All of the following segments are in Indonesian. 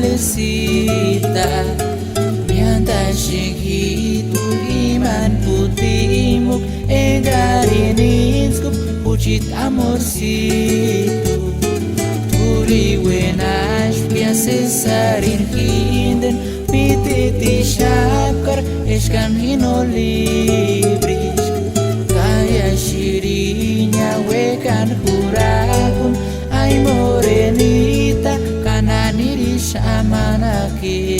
malesita mianta shingitu iman putimuk egarinitskup puchit amorsitu turi wenash piase sarin hinden pititi shapkar eskan hinolibris kaya shirinya wekan hurakun ay morenita kananiri shamanake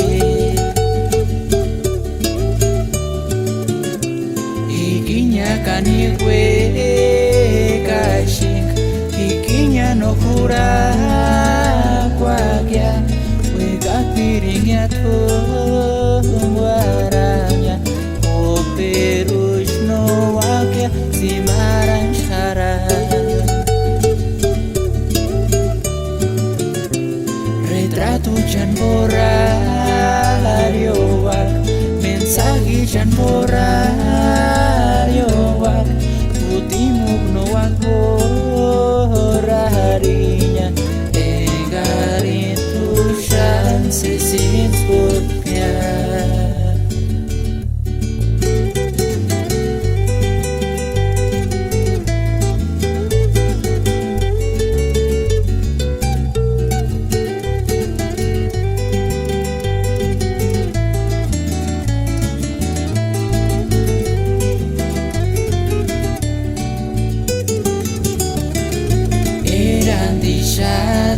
ikinya kanikwe kashing ikinya no hurakwakia weka piringnya waranya operush no wakia simaran shara retrato jan borario wak mensaje jan borario wak putimuk no wak borarinya engarin tushan sesin sputnya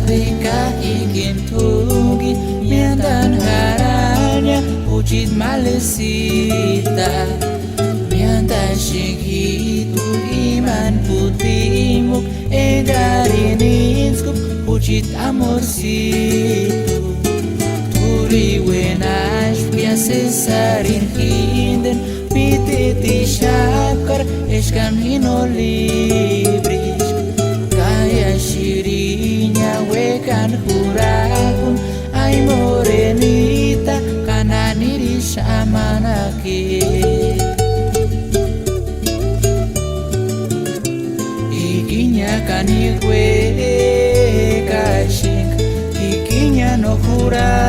Dika ikin tugi miantan haranya pucit malesita mianta shingitu iman putimuk egarinitskup pucit amorsitu turi wenash piase sarin hinden pititi shapkar eskan hinolibris kaya shirinya wekan hurakun ay morenita kananiri shamanake ikinya kanikwe kashing ikinya no hura